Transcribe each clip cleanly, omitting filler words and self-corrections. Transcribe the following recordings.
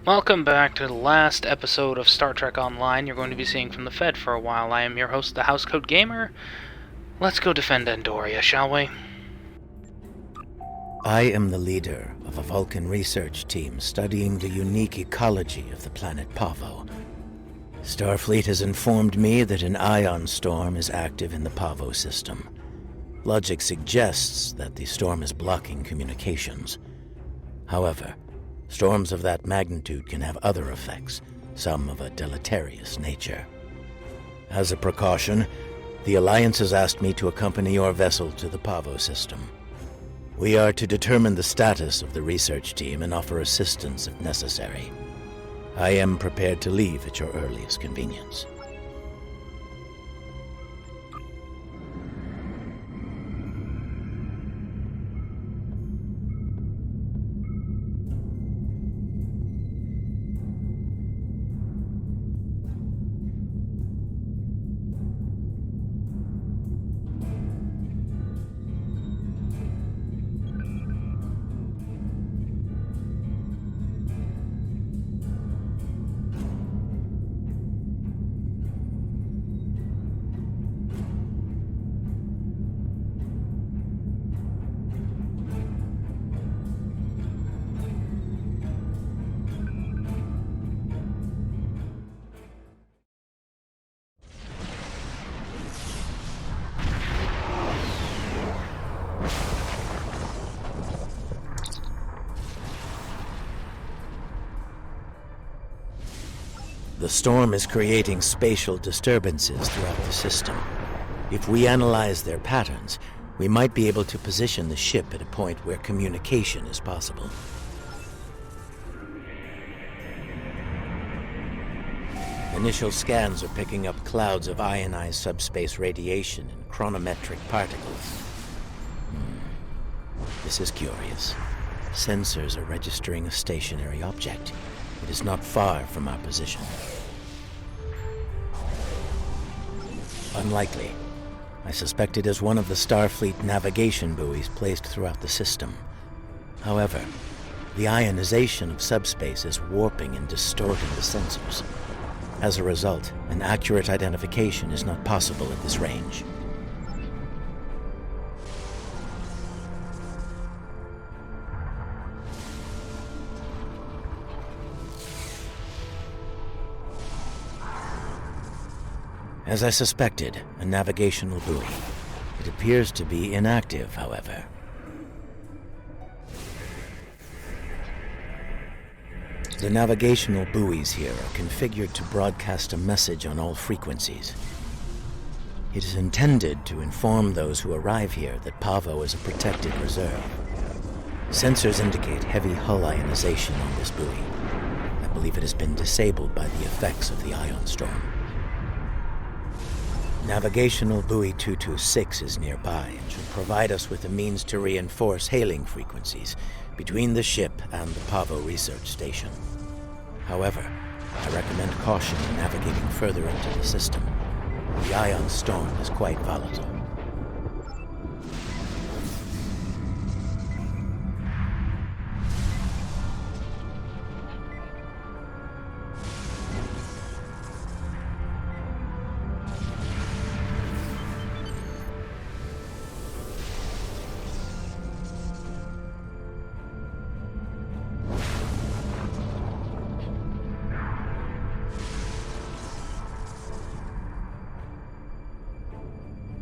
Welcome back to the last episode of Star Trek Online. You're going to be seeing from the Fed for a while. I am your host, the Housecoat Gamer. Let's go defend Andoria, shall we? I am the leader of a Vulcan research team studying the unique ecology of the planet Pavo. Starfleet has informed me that an ion storm is active in the Pavo system. Logic suggests that the storm is blocking communications. However, storms of that magnitude can have other effects, some of a deleterious nature. As a precaution, the Alliance has asked me to accompany your vessel to the Pavo system. We are to determine the status of the research team and offer assistance if necessary. I am prepared to leave at your earliest convenience. The storm is creating spatial disturbances throughout the system. If we analyze their patterns, we might be able to position the ship at a point where communication is possible. Initial scans are picking up clouds of ionized subspace radiation and chronometric particles. This is curious. Sensors are registering a stationary object. It is not far from our position. Unlikely. I suspect it is one of the Starfleet navigation buoys placed throughout the system. However, the ionization of subspace is warping and distorting the sensors. As a result, an accurate identification is not possible at this range. As I suspected, a navigational buoy. It appears to be inactive, however. The navigational buoys here are configured to broadcast a message on all frequencies. It is intended to inform those who arrive here that Pavo is a protected reserve. Sensors indicate heavy hull ionization on this buoy. I believe it has been disabled by the effects of the ion storm. Navigational Buoy 226 is nearby and should provide us with a means to reinforce hailing frequencies between the ship and the Pavo research station. However, I recommend caution in navigating further into the system. The ion storm is quite volatile.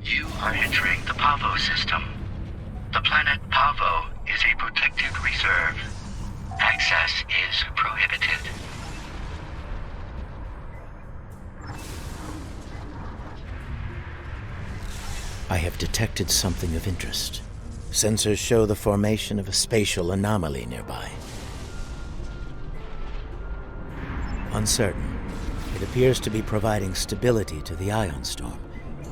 You are entering the Pavo system. The planet Pavo is a protected reserve. Access is prohibited. I have detected something of interest. Sensors show the formation of a spatial anomaly nearby. Uncertain, it appears to be providing stability to the ion storm,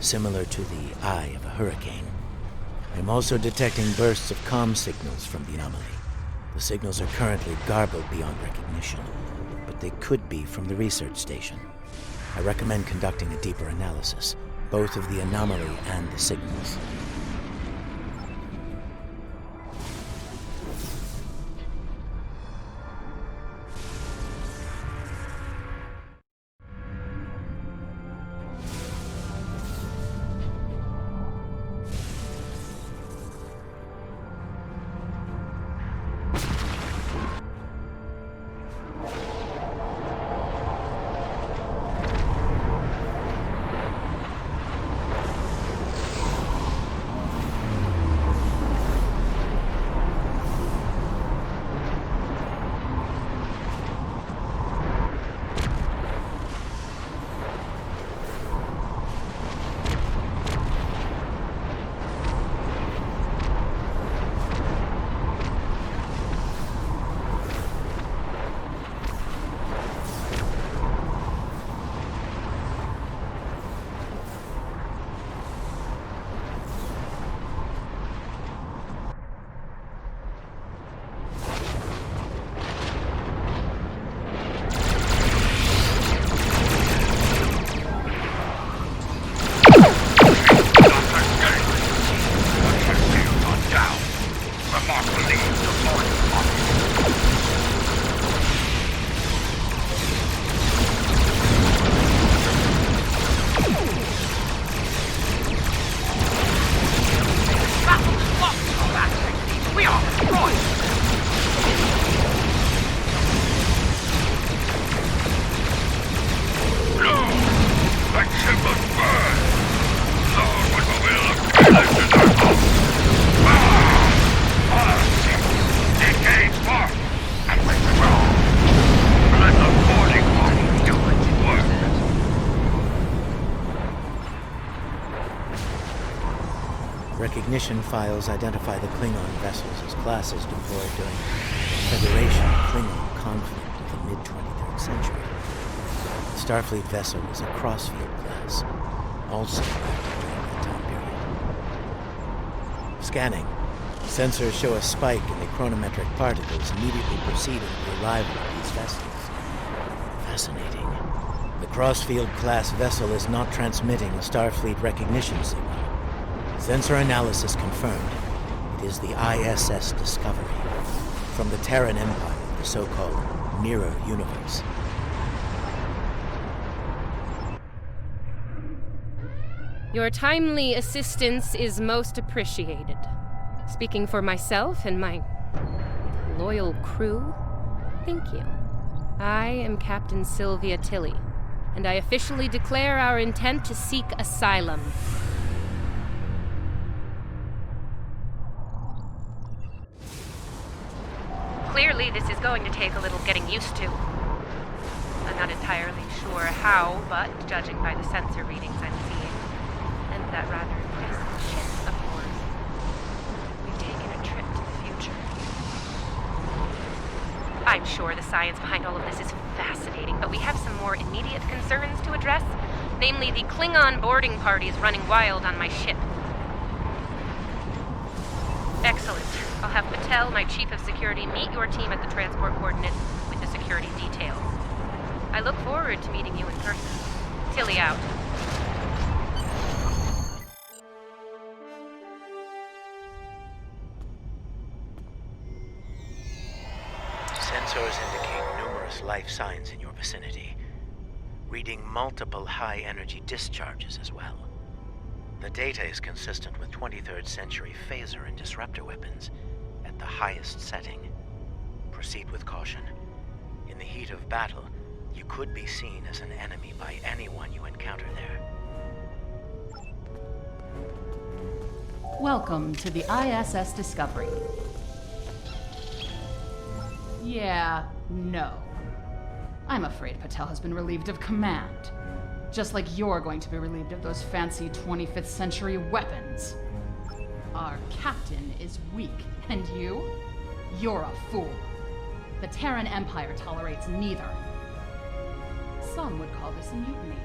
similar to the eye of a hurricane. I'm also detecting bursts of comm signals from the anomaly. The signals are currently garbled beyond recognition, but they could be from the research station. I recommend conducting a deeper analysis, both of the anomaly and the signals. ignition files identify the Klingon vessels as classes deployed during the Federation-Klingon conflict of the mid-23rd century. The Starfleet vessel is a Crossfield class, also active during that time period. Scanning. Sensors show a spike in the chronometric particles immediately preceding the arrival of these vessels. Fascinating. The Crossfield-class vessel is not transmitting a Starfleet recognition signal. Sensor analysis confirmed. It is the ISS Discovery, from the Terran Empire, the so-called Mirror Universe. Your timely assistance is most appreciated. Speaking for myself and my loyal crew, thank you. I am Captain Sylvia Tilly, and I officially declare our intent to seek asylum. Clearly, this is going to take a little getting used to. I'm not entirely sure how, but judging by the sensor readings I'm seeing, and that rather impressive ship of yours, we've taken a trip to the future. I'm sure the science behind all of this is fascinating, but we have some more immediate concerns to address, namely the Klingon boarding parties running wild on my ship. Excellent. I'll have Patel, my chief of security, meet your team at the transport coordinates with the security detail. I look forward to meeting you in person. Tilly out. Sensors indicate numerous life signs in your vicinity, reading multiple high-energy discharges as well. The data is consistent with 23rd century phaser and disruptor weapons at the highest setting. Proceed with caution. In the heat of battle, you could be seen as an enemy by anyone you encounter there. Welcome to the ISS Discovery. Yeah, no. I'm afraid Patel has been relieved of command. Just like you're going to be relieved of those fancy 25th century weapons. Our captain is weak, and you? You're a fool. The Terran Empire tolerates neither. Some would call this a mutiny.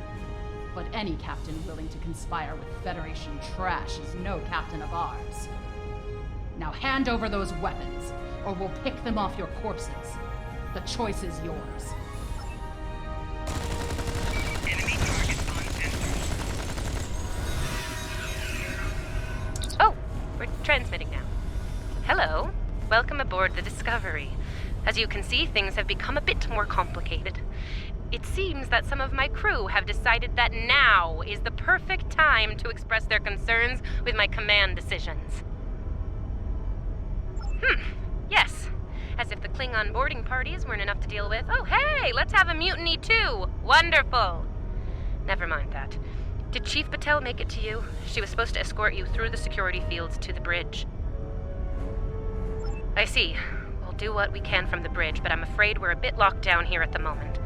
But any captain willing to conspire with Federation trash is no captain of ours. Now hand over those weapons, or we'll pick them off your corpses. The choice is yours. Oh, we're transmitting now. Hello. Welcome aboard the Discovery. As you can see, things have become a bit more complicated. It seems that some of my crew have decided that now is the perfect time to express their concerns with my command decisions. Yes. As if the Klingon boarding parties weren't enough to deal with. Oh, hey, let's have a mutiny too. Wonderful. Never mind that. Did Chief Patel make it to you? She was supposed to escort you through the security fields to the bridge. I see. We'll do what we can from the bridge, but I'm afraid we're a bit locked down here at the moment.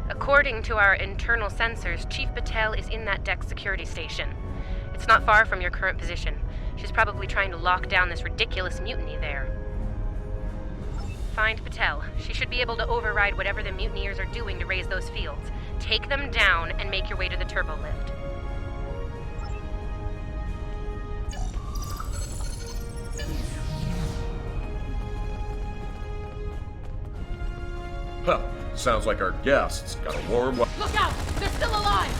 According to our internal sensors, Chief Patel is in that deck security station. It's not far from your current position. She's probably trying to lock down this ridiculous mutiny there. Find Patel. She should be able to override whatever the mutineers are doing to raise those fields. Take them down and make your way to the turbo lift. Huh. Sounds like our guests got a warm... Look out! They're still alive!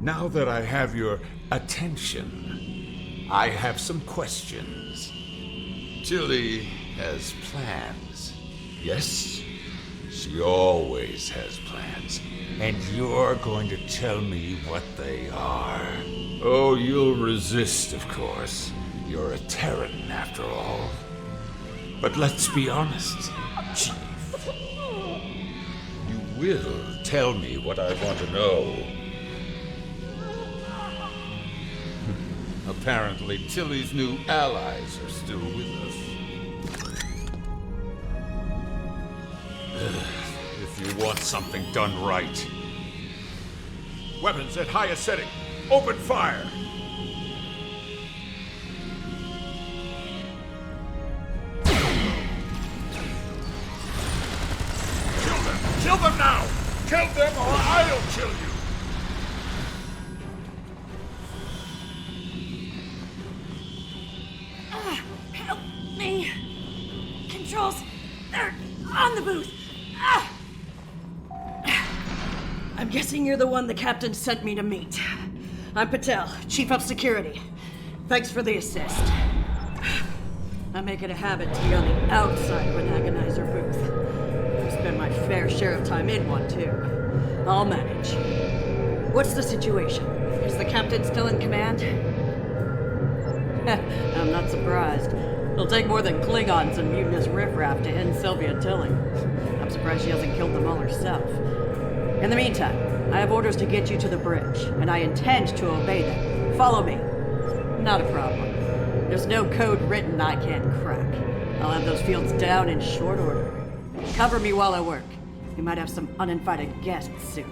Now that I have your attention, I have some questions. Tilly has plans. Yes? She always has plans. And you're going to tell me what they are. Oh, you'll resist, of course. You're a Terran, after all. But let's be honest, Chief. You will tell me what I want to know. Apparently, Tilly's new allies are still with us. If you want something done right. Weapons at highest setting. Open fire! Kill them! Kill them now! Kill them or I'll kill you! Help me! Controls, they're on the booth! Ah! I'm guessing you're the one the captain sent me to meet. I'm Patel, Chief of Security. Thanks for the assist. I make it a habit to be on the outside of an agonizer booth. I spend my fair share of time in one, too. I'll manage. What's the situation? Is the captain still in command? I'm not surprised. It'll take more than Klingons and mutinous riffraff to end Sylvia Tilly. I'm surprised she hasn't killed them all herself. In the meantime, I have orders to get you to the bridge, and I intend to obey them. Follow me. Not a problem. There's no code written I can't crack. I'll have those fields down in short order. Cover me while I work. We might have some uninvited guests soon.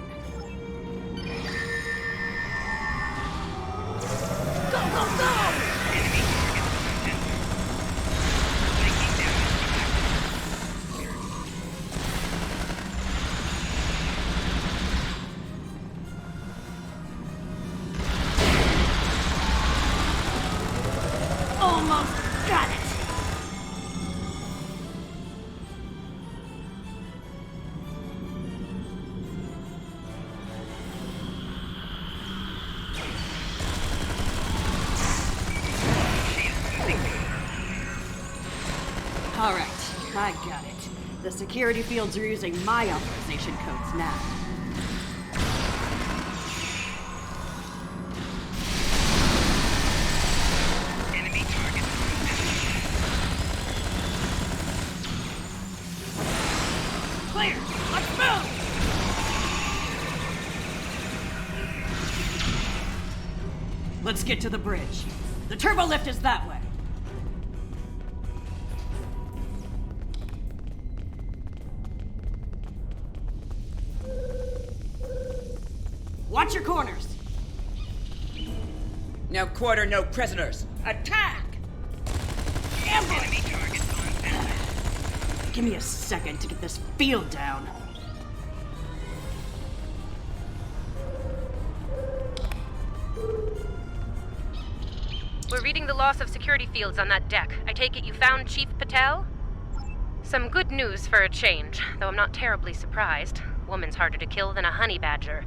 Go, go, go! Almost got it! All right, I got it. The security fields are using my authorization codes now. Enemy target. Clear! Let's move! Let's get to the bridge. The turbo lift is that way. Watch your corners. No quarter, no prisoners. Attack! Ambush! Enemy target on center. Give me a second to get this field down. We're reading the loss of security fields on that deck. I take it you found Chief Patel? Some good news for a change, though I'm not terribly surprised. Woman's harder to kill than a honey badger.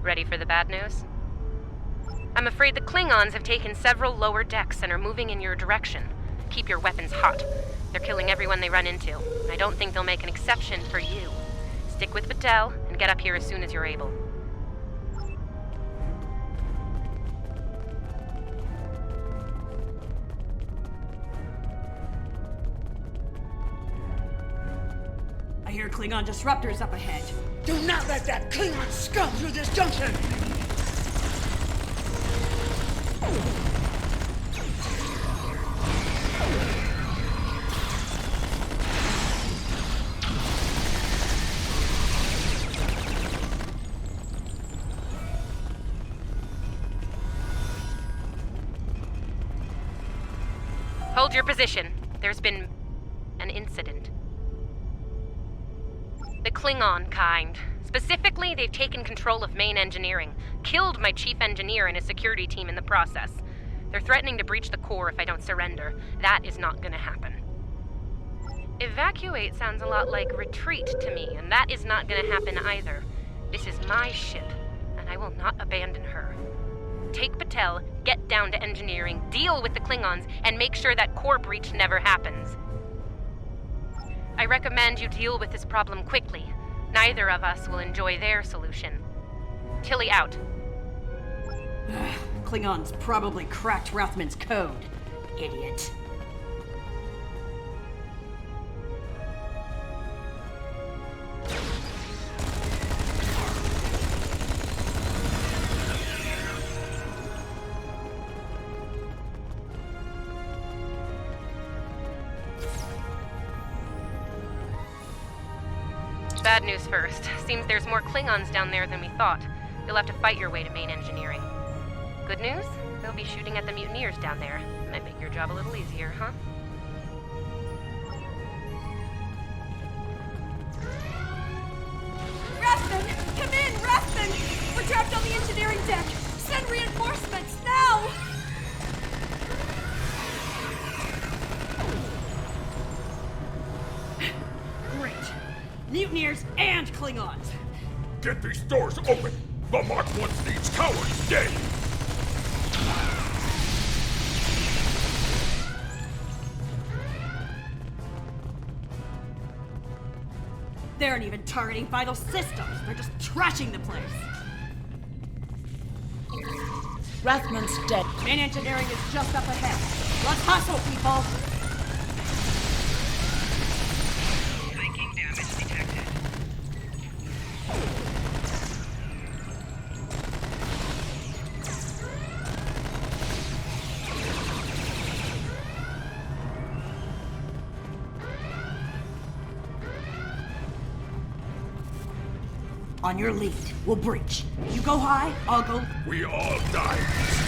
Ready for the bad news? I'm afraid the Klingons have taken several lower decks and are moving in your direction. Keep your weapons hot. They're killing everyone they run into. I don't think they'll make an exception for you. Stick with Patel and get up here as soon as you're able. I hear Klingon disruptors up ahead. Do not let that Klingon scum through this junction! Hold your position. There's been an incident. The Klingon kind. Specifically, they've taken control of main engineering, killed my chief engineer and his security team in the process. They're threatening to breach the core if I don't surrender. That is not gonna happen. Evacuate sounds a lot like retreat to me, and that is not gonna happen either. This is my ship, and I will not abandon her. Take Patel, get down to engineering, deal with the Klingons, and make sure that core breach never happens. I recommend you deal with this problem quickly. Neither of us will enjoy their solution. Tilly out. Klingons probably cracked Rothman's code. Idiot. Bad news first. Seems there's more Klingons down there than we thought. You'll have to fight your way to main engineering. Good news? They'll be shooting at the mutineers down there. Might make your job a little easier, huh? Rathman! Come in, Rathman! We're trapped on the engineering deck! Send reinforcements, now! Great. Mutineers and Klingons. Get these doors open! The Mark 1 needs cowards dead! They aren't even targeting vital systems. They're just trashing the place. Rathman's dead. Main engineering is just up ahead. Let's hustle, people! Making damage detected. On your lead, we'll breach. You go high, I'll go. We all die.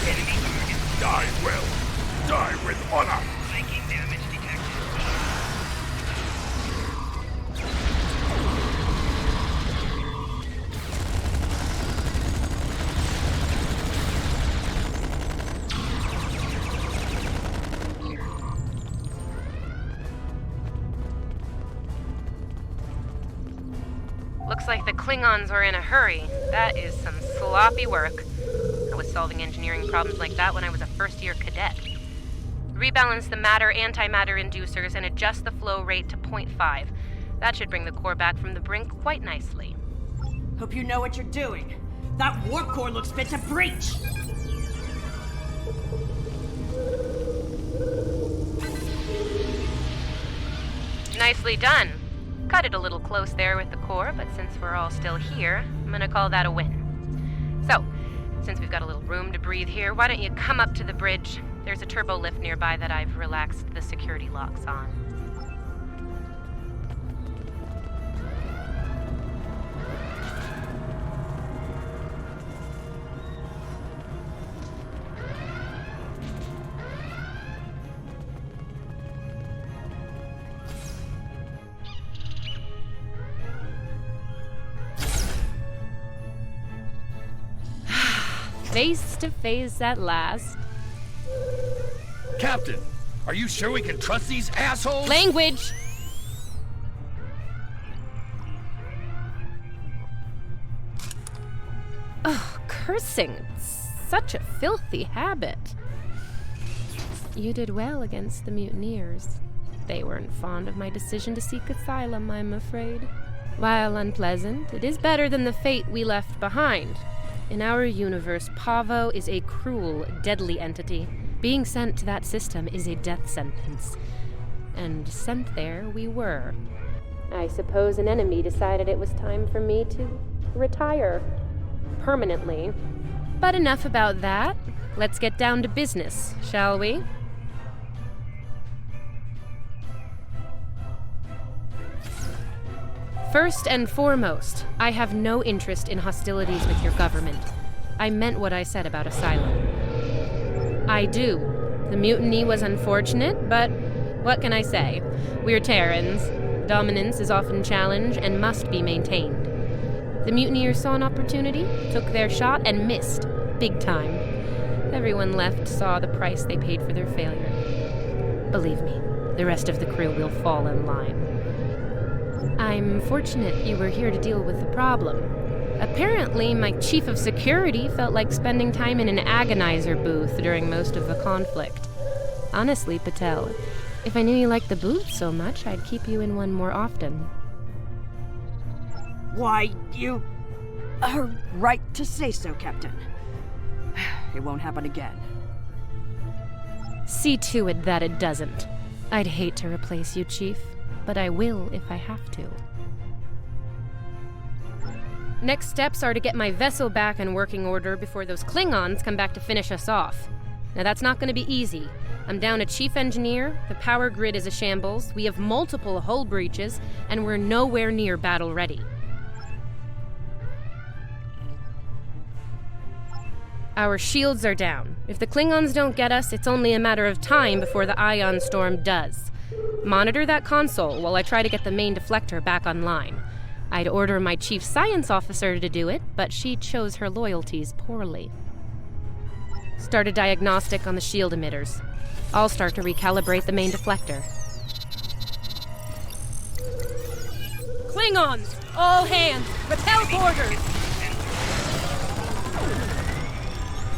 Enemy target. Die well. Die with honor. Making damage detected. Looks like the Klingons were in a hurry. That is some sloppy work. I was solving engineering problems like that when I was a first-year cadet. Rebalance the matter-antimatter inducers and adjust the flow rate to 0.5. That should bring the core back from the brink quite nicely. Hope you know what you're doing. That warp core looks fit to breach. Nicely done. Cut it a little close there with the core, but since we're all still here, I'm gonna call that a win. So, since we've got a little room to breathe here, why don't you come up to the bridge? There's a turbo lift nearby that I've relaxed the security locks on. Face to face at last. Captain, are you sure we can trust these assholes? Language! Oh, cursing. It's such a filthy habit. You did well against the mutineers. They weren't fond of my decision to seek asylum, I'm afraid. While unpleasant, it is better than the fate we left behind. In our universe, Pavo is a cruel, deadly entity. Being sent to that system is a death sentence. And sent there we were. I suppose an enemy decided it was time for me to retire. Permanently. But enough about that. Let's get down to business, shall we? First and foremost, I have no interest in hostilities with your government. I meant what I said about asylum. I do. The mutiny was unfortunate, but what can I say? We're Terrans. Dominance is often challenged and must be maintained. The mutineers saw an opportunity, took their shot, and missed. Big time. Everyone left saw the price they paid for their failure. Believe me, the rest of the crew will fall in line. I'm fortunate you were here to deal with the problem. Apparently, my chief of security felt like spending time in an agonizer booth during most of the conflict. Honestly, Patel, if I knew you liked the booth so much, I'd keep you in one more often. Why, you are right to say so, Captain. It won't happen again. See to it that it doesn't. I'd hate to replace you, Chief, but I will if I have to. Next steps are to get my vessel back in working order before those Klingons come back to finish us off. Now that's not going to be easy. I'm down a chief engineer, the power grid is a shambles, we have multiple hull breaches, and we're nowhere near battle ready. Our shields are down. If the Klingons don't get us, it's only a matter of time before the ion storm does. Monitor that console while I try to get the main deflector back online. I'd order my chief science officer to do it, but she chose her loyalties poorly. Start a diagnostic on the shield emitters. I'll start to recalibrate the main deflector. Klingons! All hands! Repel boarders!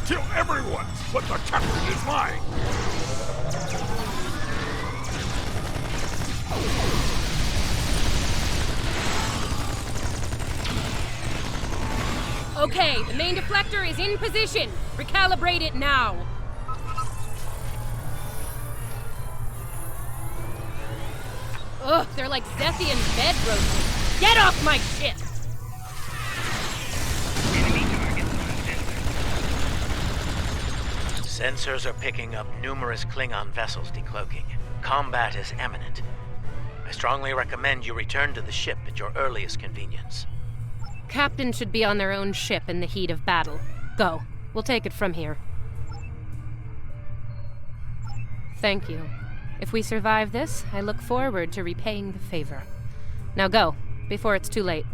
Kill everyone, but the captain is mine! Okay, the main deflector is in position. Recalibrate it now. Ugh, they're like Zethian bed roasters. Get off my ship! Sensors are picking up numerous Klingon vessels decloaking. Combat is imminent. I strongly recommend you return to the ship at your earliest convenience. Captains should be on their own ship in the heat of battle. Go. We'll take it from here. Thank you. If we survive this, I look forward to repaying the favor. Now go, before it's too late.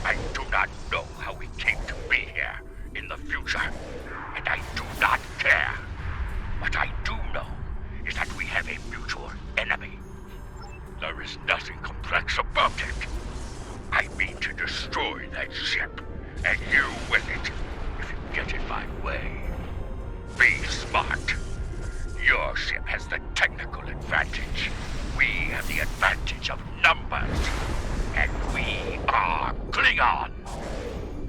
I do not know how we came to be here in the future, and I do not care. What I do know is that we have a mutual enemy. There is nothing complex about it. I mean to destroy that ship, and you with it, if you get in my way. Be smart. Your ship has the technical advantage. We have the advantage of numbers. And we are Klingon.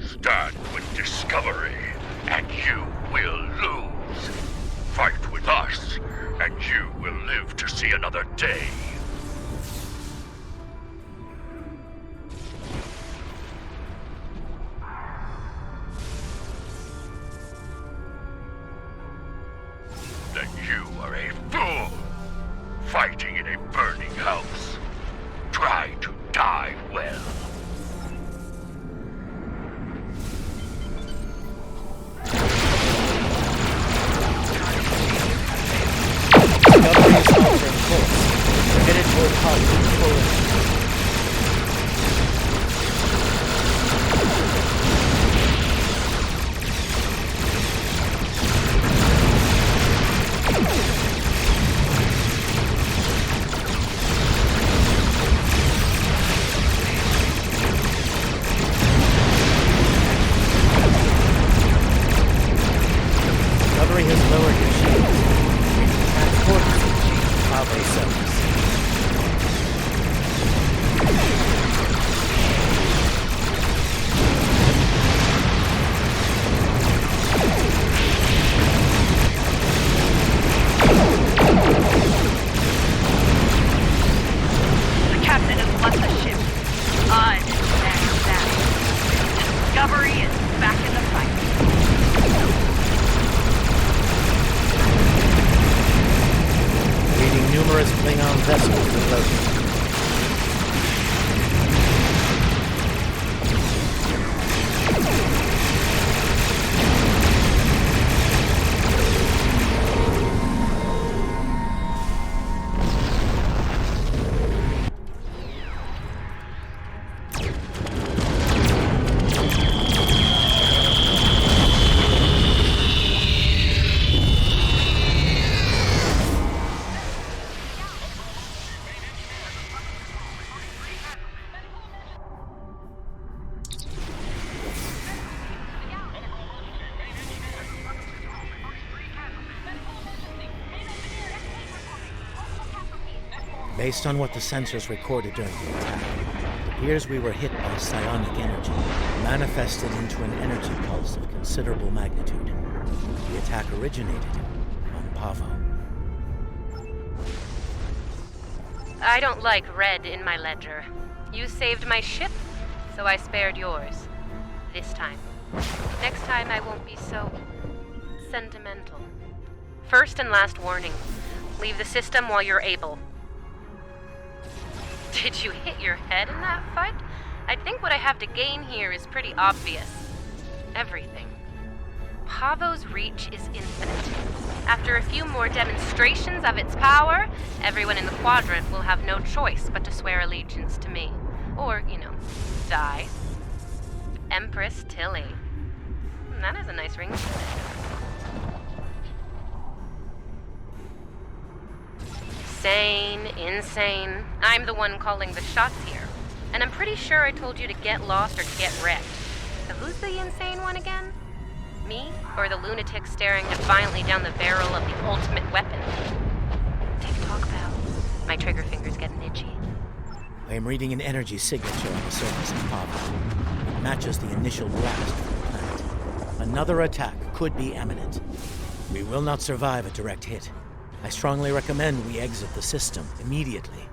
Stand with Discovery, and you will lose. Fight with us, and you will live to see another day. Then you are a fool, fighting in a burning house. Try to die well. Discovery is altering course. We're headed toward Hollywood full. Discovery has lowered your shields. Attack coordinates. Bravo 7. The captain has left the ship. I'm in command of that. Discovery is back in the fight. Leading numerous Klingon vessels reloading. Based on what the sensors recorded during the attack, it appears we were hit by psionic energy, manifested into an energy pulse of considerable magnitude. The attack originated on Pavo. I don't like red in my ledger. You saved my ship, so I spared yours. This time. Next time I won't be so sentimental. First and last warning. Leave the system while you're able. Did you hit your head in that fight? I think what I have to gain here is pretty obvious. Everything. Pavo's reach is infinite. After a few more demonstrations of its power, everyone in the quadrant will have no choice but to swear allegiance to me. Or, die. Empress Tilly. That has a nice ring to it. Sane, insane. I'm the one calling the shots here. And I'm pretty sure I told you to get lost or to get wrecked. So who's the insane one again? Me, or the lunatic staring defiantly down the barrel of the ultimate weapon? Tick-tock, pal. My trigger finger's getting itchy. I am reading an energy signature on the surface of Pavo. It matches the initial blast from the planet. Another attack could be imminent. We will not survive a direct hit. I strongly recommend we exit the system immediately.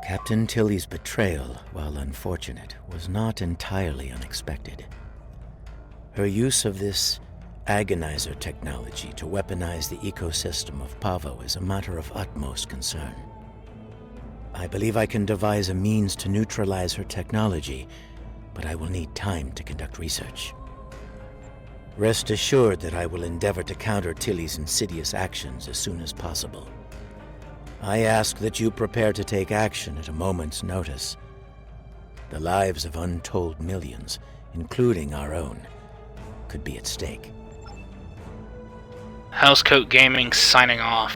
Captain Tilly's betrayal, while unfortunate, was not entirely unexpected. Her use of this agonizer technology to weaponize the ecosystem of Pavo is a matter of utmost concern. I believe I can devise a means to neutralize her technology, but I will need time to conduct research. Rest assured that I will endeavor to counter Tilly's insidious actions as soon as possible. I ask that you prepare to take action at a moment's notice. The lives of untold millions, including our own, could be at stake. Housecoat Gaming signing off.